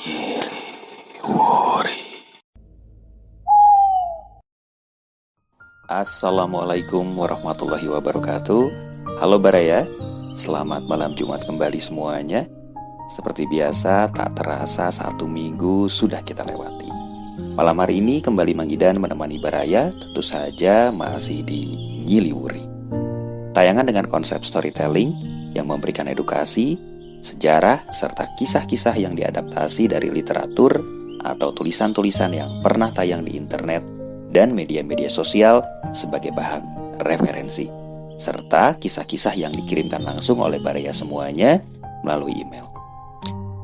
Nyiliwuri. Assalamualaikum warahmatullahi wabarakatuh. Halo Baraya, selamat malam Jumat kembali semuanya. Seperti biasa, tak terasa 1 minggu sudah kita lewati. Malam hari ini kembali Mang Idan menemani Baraya, tentu saja masih di Nyiliwuri. Tayangan dengan konsep storytelling yang memberikan edukasi, sejarah, serta kisah-kisah yang diadaptasi dari literatur atau tulisan-tulisan yang pernah tayang di internet dan media-media sosial sebagai bahan referensi, serta kisah-kisah yang dikirimkan langsung oleh Baraya semuanya melalui email.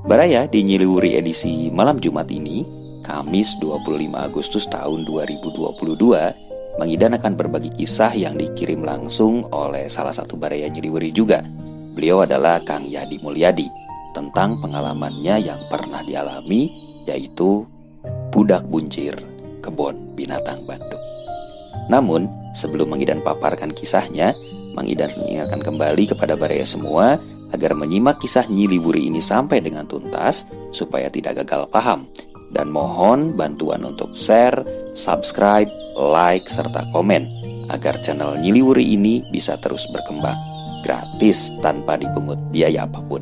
Baraya di Nyiliwuri edisi malam Jumat ini, Kamis 25 Agustus tahun 2022, Mang Idan akan berbagi kisah yang dikirim langsung oleh salah satu Baraya Nyiliwuri juga. Beliau adalah Kang Yadi Mulyadi, tentang pengalamannya yang pernah dialami, yaitu budak buncir kebun binatang Bandung. Namun, sebelum Mang Idan paparkan kisahnya, Mang Idan mengingatkan kembali kepada Baraya semua agar menyimak kisah Nyiliwuri ini sampai dengan tuntas supaya tidak gagal paham. Dan mohon bantuan untuk share, subscribe, like, serta komen agar channel Nyiliwuri ini bisa terus berkembang gratis tanpa dipungut biaya apapun.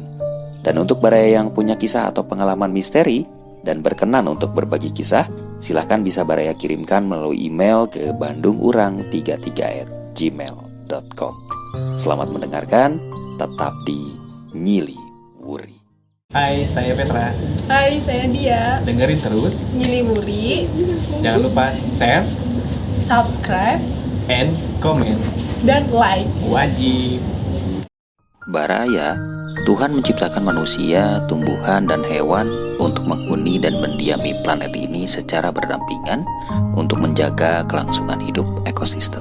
Dan untuk Baraya yang punya kisah atau pengalaman misteri dan berkenan untuk berbagi kisah, silahkan bisa Baraya kirimkan melalui email ke bandungurang33@gmail.com. Selamat mendengarkan, tetap di Nyiliwuri. Hai, saya Petra. Hai, saya Dia. Dengerin terus. Nyiliwuri. Jangan lupa share, Subscribe, and comment. dan like. Wajib. Baraya, Tuhan menciptakan manusia, tumbuhan, dan hewan untuk menghuni dan mendiami planet ini secara berdampingan untuk menjaga kelangsungan hidup ekosistem.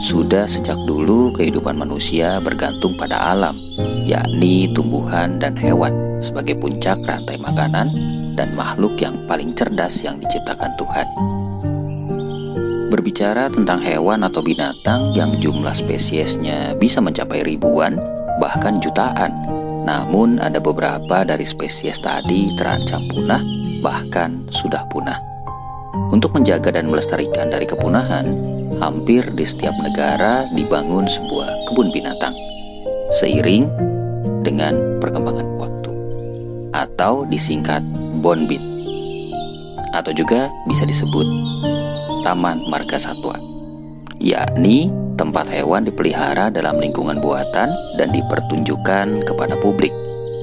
Sudah sejak dulu kehidupan manusia bergantung pada alam, yakni tumbuhan dan hewan sebagai puncak rantai makanan dan makhluk yang paling cerdas yang diciptakan Tuhan. Berbicara tentang hewan atau binatang yang jumlah spesiesnya bisa mencapai ribuan, bahkan jutaan. Namun ada beberapa dari spesies tadi terancam punah, bahkan sudah punah. Untuk menjaga dan melestarikan dari kepunahan, hampir di setiap negara dibangun sebuah kebun binatang seiring dengan perkembangan waktu, atau disingkat Bonbit, atau juga bisa disebut Taman Marga Satwa, yakni tempat hewan dipelihara dalam lingkungan buatan dan dipertunjukkan kepada publik.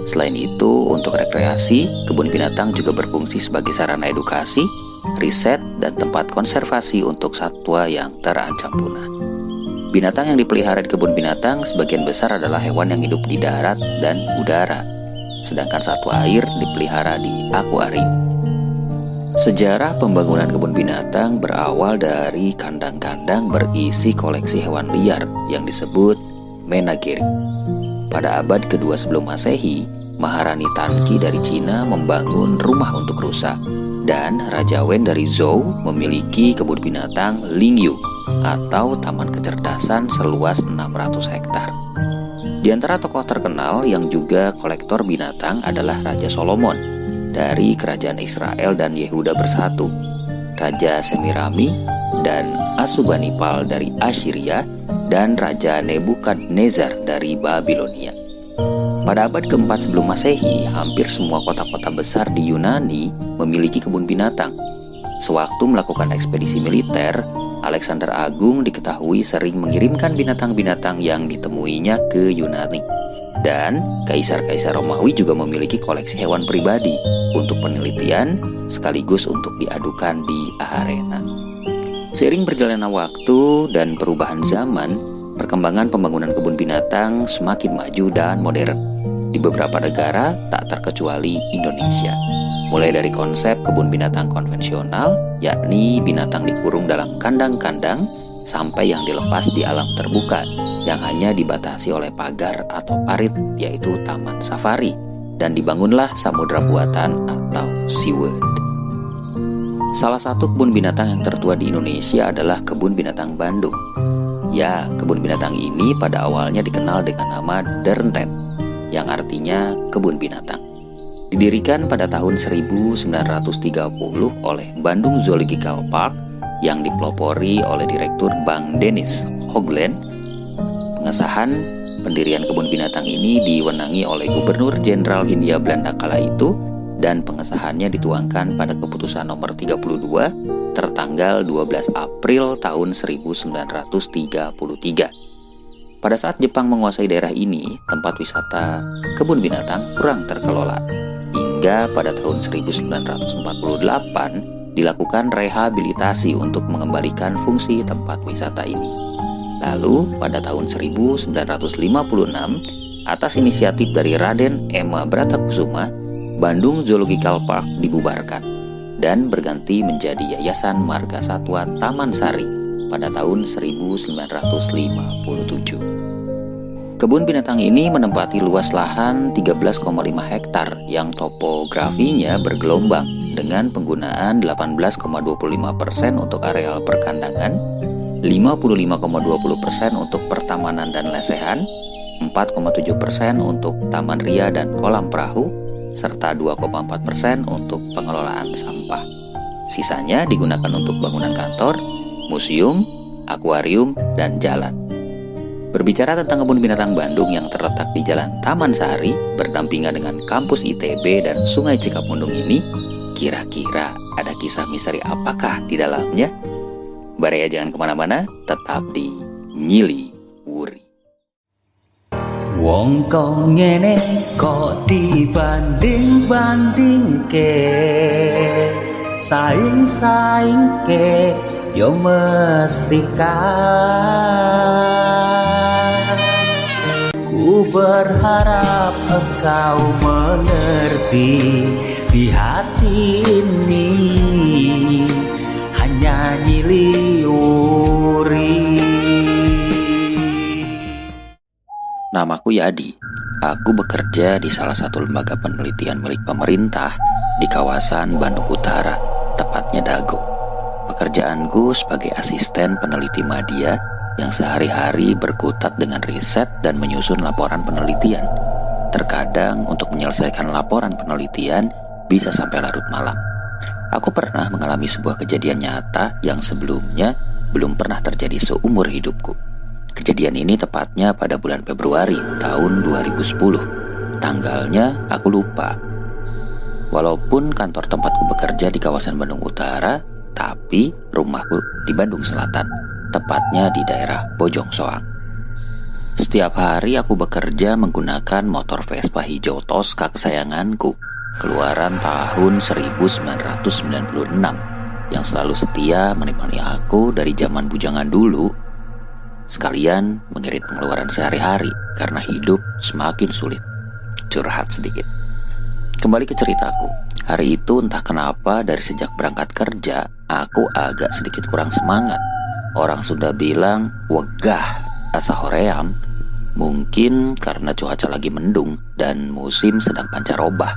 Selain itu, untuk rekreasi, kebun binatang juga berfungsi sebagai sarana edukasi, riset, dan tempat konservasi untuk satwa yang terancam punah. Binatang yang dipelihara di kebun binatang sebagian besar adalah hewan yang hidup di darat dan udara, sedangkan satwa air dipelihara di akuarium. Sejarah pembangunan kebun binatang berawal dari kandang-kandang berisi koleksi hewan liar yang disebut menagerie. Pada abad kedua sebelum Masehi, Maharani Tanqi dari Cina membangun rumah untuk rusa, dan Raja Wen dari Zhou memiliki kebun binatang Lingyu atau taman kecerdasan seluas 600 hektar. Di antara tokoh terkenal yang juga kolektor binatang adalah Raja Solomon dari kerajaan Israel dan Yehuda bersatu, Raja Semirami dan Asurbanipal dari Assyria, dan Raja Nebukadnezar dari Babilonia. Pada abad keempat sebelum Masehi, hampir semua kota-kota besar di Yunani memiliki kebun binatang. Sewaktu melakukan ekspedisi militer, Alexander Agung diketahui sering mengirimkan binatang-binatang yang ditemuinya ke Yunani. Dan kaisar-kaisar Romawi juga memiliki koleksi hewan pribadi untuk penelitian sekaligus untuk diadukan di arena. Seiring berjalannya waktu dan perubahan zaman, perkembangan pembangunan kebun binatang semakin maju dan modern di beberapa negara, tak terkecuali Indonesia. Mulai dari konsep kebun binatang konvensional, yakni binatang dikurung dalam kandang-kandang, sampai yang dilepas di alam terbuka yang hanya dibatasi oleh pagar atau parit, yaitu taman safari, dan dibangunlah samudra buatan atau SeaWorld. Salah satu kebun binatang yang tertua di Indonesia adalah Kebun Binatang Bandung. Ya, kebun binatang ini pada awalnya dikenal dengan nama Derntet, yang artinya kebun binatang. Didirikan pada tahun 1930 oleh Bandung Zoological Park yang dipelopori oleh Direktur Bank Dennis Hogland. Pengesahan pendirian kebun binatang ini diwenangi oleh Gubernur Jenderal Hindia Belanda kala itu, dan pengesahannya dituangkan pada keputusan nomor 32 tertanggal 12 April tahun 1933. Pada saat Jepang menguasai daerah ini, tempat wisata kebun binatang kurang terkelola. Hingga pada tahun 1948 dilakukan rehabilitasi untuk mengembalikan fungsi tempat wisata ini. Lalu pada tahun 1956, atas inisiatif dari Raden Ema Bratakusuma, Bandung Zoological Park dibubarkan dan berganti menjadi Yayasan Marga Satwa Taman Sari pada tahun 1957. Kebun binatang ini menempati luas lahan 13,5 hektar yang topografinya bergelombang dengan penggunaan 18,25% untuk areal perkandangan, 55,20% untuk pertamanan dan lesehan, 4,7% untuk taman ria dan kolam perahu, serta 2,4% untuk pengelolaan sampah. Sisanya digunakan untuk bangunan kantor, museum, akuarium, dan jalan. Berbicara tentang kebun binatang Bandung yang terletak di Jalan Taman Sari berdampingan dengan kampus ITB dan Sungai Cikapundung ini, kira-kira ada kisah misteri apakah di dalamnya? Baraya jangan kemana-mana, tetap di Nyili Wuri. Wong kok ngene kok dibanding-banding ke, saing-saing ke, yo mesti kalah. Ku berharap engkau mengerti, di hati ini hanya Nyili Wuri. Namaku Yadi. Aku bekerja di salah satu lembaga penelitian milik pemerintah di kawasan Bandung Utara, tepatnya Dago. Pekerjaanku sebagai asisten peneliti media yang sehari-hari berkutat dengan riset dan menyusun laporan penelitian. Terkadang untuk menyelesaikan laporan penelitian bisa sampai larut malam. Aku pernah mengalami sebuah kejadian nyata yang sebelumnya belum pernah terjadi seumur hidupku. Kejadian ini tepatnya pada bulan Februari tahun 2010. Tanggalnya aku lupa. Walaupun kantor tempatku bekerja di kawasan Bandung Utara, tapi rumahku di Bandung Selatan, tepatnya di daerah Bojong Soang. Setiap hari aku bekerja menggunakan motor Vespa hijau Tosca kesayanganku, keluaran tahun 1996, yang selalu setia menemani aku dari zaman bujangan dulu. Sekalian mengirit pengeluaran sehari-hari karena hidup semakin sulit. Curhat sedikit. Kembali ke ceritaku. Hari itu entah kenapa dari sejak berangkat kerja, aku agak sedikit kurang semangat. Orang sudah bilang wegah asa hoream. Mungkin karena cuaca lagi mendung dan musim sedang pancarobah.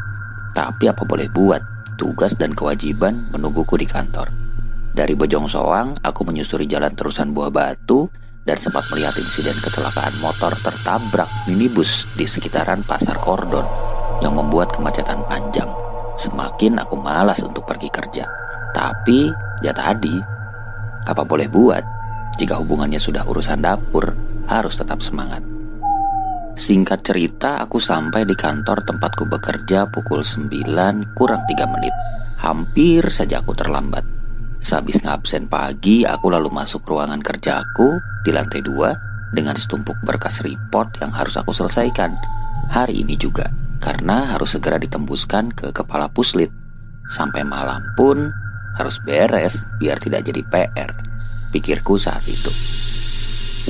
Tapi apa boleh buat, tugas dan kewajiban menungguku di kantor. Dari Bojong Soang, aku menyusuri jalan terusan Buah Batu dan sempat melihat insiden kecelakaan motor tertabrak minibus di sekitaran Pasar Kordon yang membuat kemacetan panjang. Semakin aku malas untuk pergi kerja. Tapi ya tadi, apa boleh buat, jika hubungannya sudah urusan dapur, harus tetap semangat. Singkat cerita, aku sampai di kantor tempatku bekerja pukul 9 kurang 3 menit. Hampir saja aku terlambat. Sehabis ngabsen pagi, aku lalu masuk ruangan kerjaku di lantai 2 dengan setumpuk berkas report yang harus aku selesaikan hari ini juga, karena harus segera ditembuskan ke kepala puslit. Sampai malam pun harus beres biar tidak jadi PR, pikirku saat itu.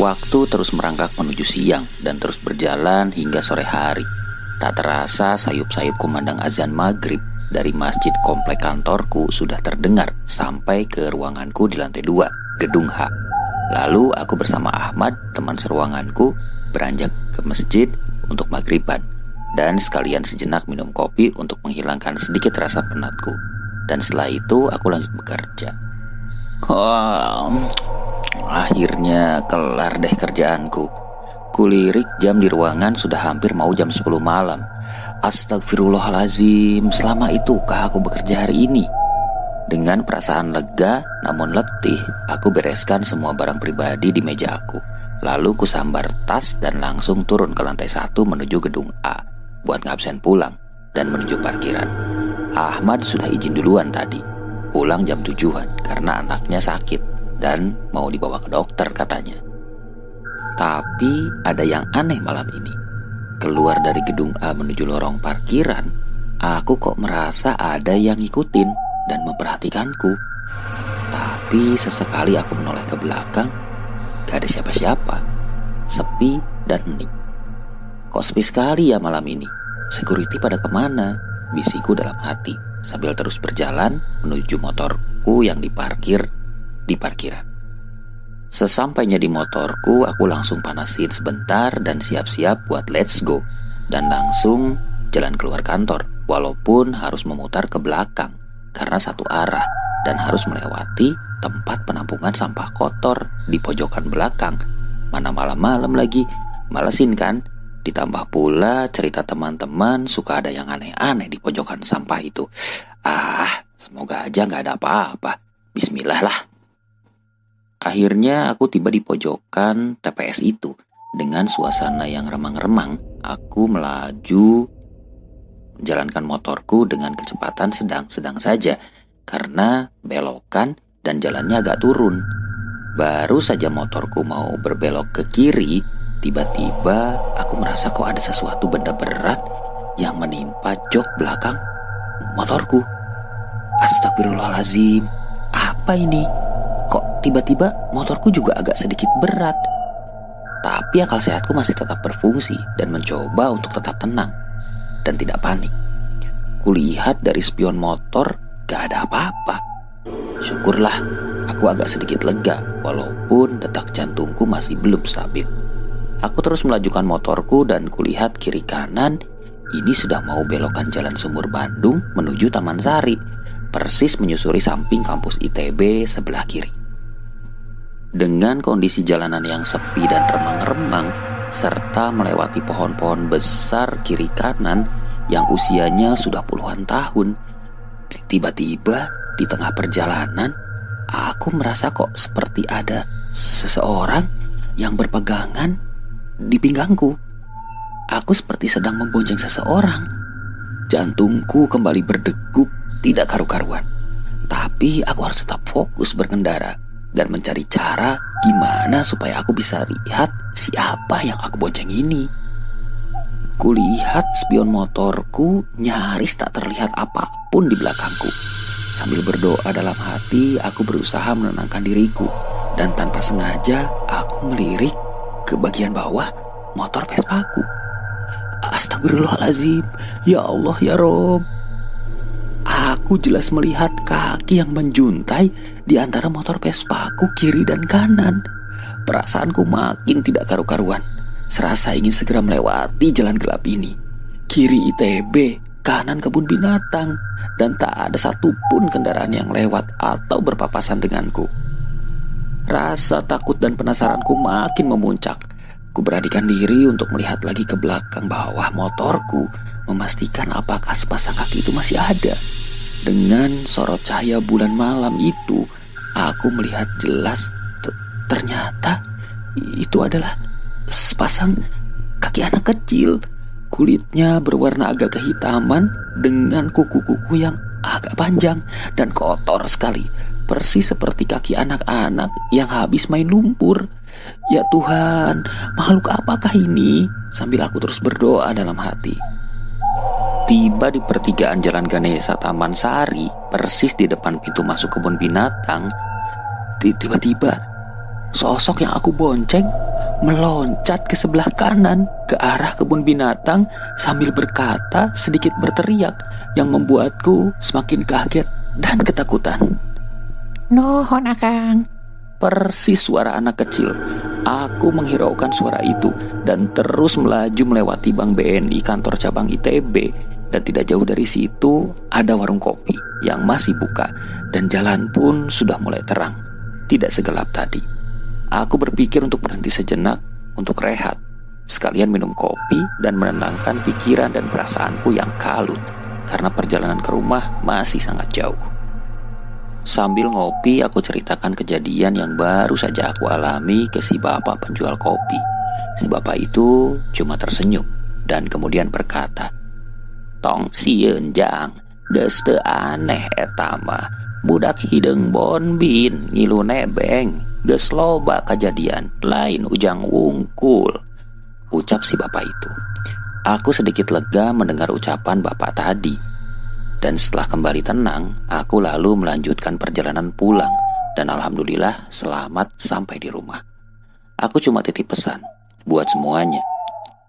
Waktu terus merangkak menuju siang dan terus berjalan hingga sore hari. Tak terasa sayup-sayup kumandang azan maghrib dari masjid komplek kantorku sudah terdengar sampai ke ruanganku di lantai 2, gedung H. Lalu aku bersama Ahmad, teman seruanganku, beranjak ke masjid untuk maghriban dan sekalian sejenak minum kopi untuk menghilangkan sedikit rasa penatku. Dan setelah itu aku lanjut bekerja. Akhirnya kelar deh kerjaanku. Kulirik jam di ruangan sudah hampir mau jam 10 malam. Astagfirullahalazim, selama itukah aku bekerja hari ini? Dengan perasaan lega namun letih, aku bereskan semua barang pribadi di meja aku. Lalu kusambar tas dan langsung turun ke lantai 1 menuju gedung A buat ngabsen pulang dan menuju parkiran. Ahmad sudah izin duluan tadi, pulang jam 7-an karena anaknya sakit dan mau dibawa ke dokter katanya. Tapi ada yang aneh malam ini. Keluar dari gedung A menuju lorong parkiran, aku kok merasa ada yang ngikutin dan memperhatikanku. Tapi sesekali aku menoleh ke belakang, gak ada siapa-siapa, sepi dan hening. Kok sepi sekali ya malam ini? Security pada kemana? Bisiku dalam hati sambil terus berjalan menuju motorku yang diparkir di parkiran. Sesampainya di motorku, aku langsung panasin sebentar dan siap-siap buat let's go. Dan langsung jalan keluar kantor, walaupun harus memutar ke belakang karena satu arah dan harus melewati tempat penampungan sampah kotor di pojokan belakang. Mana malam-malam lagi, malesin kan? Ditambah pula cerita teman-teman suka ada yang aneh-aneh di pojokan sampah itu. Semoga aja gak ada apa-apa. Bismillah lah. Akhirnya aku tiba di pojokan TPS itu. Dengan suasana yang remang-remang, aku melaju menjalankan motorku dengan kecepatan sedang-sedang saja karena belokan dan jalannya agak turun. Baru saja motorku mau berbelok ke kiri, tiba-tiba aku merasa kok ada sesuatu benda berat yang menimpa jok belakang motorku. Astagfirullahalazim, apa ini? Kok tiba-tiba motorku juga agak sedikit berat? Tapi akal sehatku masih tetap berfungsi dan mencoba untuk tetap tenang dan tidak panik. Kulihat dari spion motor gak ada apa-apa. Syukurlah aku agak sedikit lega walaupun detak jantungku masih belum stabil. Aku terus melajukan motorku dan kulihat kiri kanan. Ini sudah mau belokan Jalan Sumur Bandung menuju Taman Sari, persis menyusuri samping kampus ITB sebelah kiri. Dengan kondisi jalanan yang sepi dan remang-remang, serta melewati pohon-pohon besar kiri kanan yang usianya sudah puluhan tahun, tiba-tiba di tengah perjalanan, aku merasa kok seperti ada seseorang yang berpegangan di pinggangku. Aku seperti sedang membonceng seseorang. Jantungku kembali berdegup tidak karu-karuan. Tapi aku harus tetap fokus berkendara dan mencari cara gimana supaya aku bisa lihat siapa yang aku bonceng ini. Kulihat spion motorku nyaris tak terlihat apapun di belakangku. Sambil berdoa dalam hati, aku berusaha menenangkan diriku. Dan tanpa sengaja, aku melirik ke bagian bawah motor Vespaku. Astagfirullahalazim, ya Allah ya Rob. Aku jelas melihat kaki yang menjuntai di antara motor Vespaku kiri dan kanan. Perasaanku makin tidak karu-karuan. Serasa ingin segera melewati jalan gelap ini. Kiri ITB, kanan kebun binatang, dan tak ada satupun kendaraan yang lewat atau berpapasan denganku. Rasa takut dan penasaranku makin memuncak. Ku beranikan diri untuk melihat lagi ke belakang bawah motorku, memastikan apakah sepasang kaki itu masih ada. Dengan sorot cahaya bulan malam itu, aku melihat jelas ternyata itu adalah sepasang kaki anak kecil. Kulitnya berwarna agak kehitaman dengan kuku-kuku yang agak panjang dan kotor sekali, persis seperti kaki anak-anak yang habis main lumpur. Ya Tuhan, makhluk apakah ini? Sambil aku terus berdoa dalam hati. Tiba di pertigaan Jalan Ganesha Taman Sari, persis di depan pintu masuk kebun binatang. Tiba-tiba sosok yang aku bonceng meloncat ke sebelah kanan ke arah kebun binatang sambil berkata sedikit berteriak yang membuatku semakin kaget dan ketakutan. Nuhun akang. Persis suara anak kecil. Aku menghiraukan suara itu dan terus melaju melewati Bank BNI kantor cabang ITB. Dan tidak jauh dari situ ada warung kopi yang masih buka dan jalan pun sudah mulai terang, tidak segelap tadi. Aku berpikir untuk berhenti sejenak untuk rehat sekalian minum kopi dan menenangkan pikiran dan perasaanku yang kalut karena perjalanan ke rumah masih sangat jauh. Sambil ngopi, aku ceritakan kejadian yang baru saja aku alami ke si bapak penjual kopi. Si bapak itu cuma tersenyum dan kemudian berkata, "Tong sieun jang, geus teu aneh eta mah. Budak hideng bonbin ngilu nebeng, geus loba kejadian, lain ujang wungkul," ucap si bapak itu. Aku sedikit lega mendengar ucapan bapak tadi. Dan setelah kembali tenang, aku lalu melanjutkan perjalanan pulang. Dan alhamdulillah selamat sampai di rumah. Aku cuma titip pesan buat semuanya.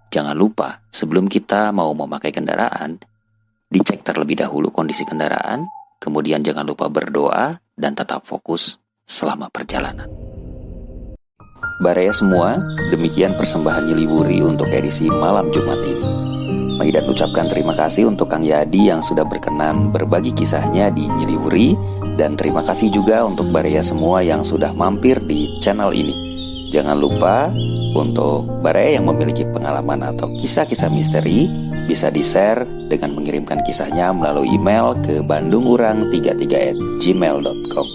Jangan lupa sebelum kita mau memakai kendaraan, dicek terlebih dahulu kondisi kendaraan. Kemudian jangan lupa berdoa dan tetap fokus selama perjalanan. Baraya semua, demikian persembahan Nyiliwuri untuk edisi malam Jumat ini. Maidan ucapkan terima kasih untuk Kang Yadi yang sudah berkenan berbagi kisahnya di Nyiliwuri. Dan terima kasih juga untuk Baraya semua yang sudah mampir di channel ini. Jangan lupa untuk Baraya yang memiliki pengalaman atau kisah-kisah misteri, bisa di-share dengan mengirimkan kisahnya melalui email ke bandungurang33@gmail.com.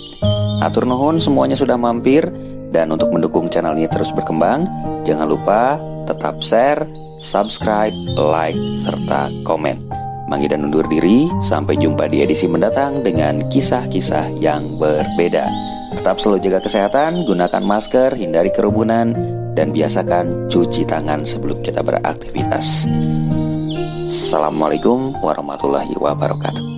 Atur nuhun semuanya sudah mampir. Dan untuk mendukung channel ini terus berkembang, jangan lupa tetap share, subscribe, like, serta komen. Manggidan undur diri, sampai jumpa di edisi mendatang dengan kisah-kisah yang berbeda. Tetap selalu jaga kesehatan, gunakan masker, hindari kerumunan, dan biasakan cuci tangan sebelum kita beraktivitas. Assalamualaikum warahmatullahi wabarakatuh.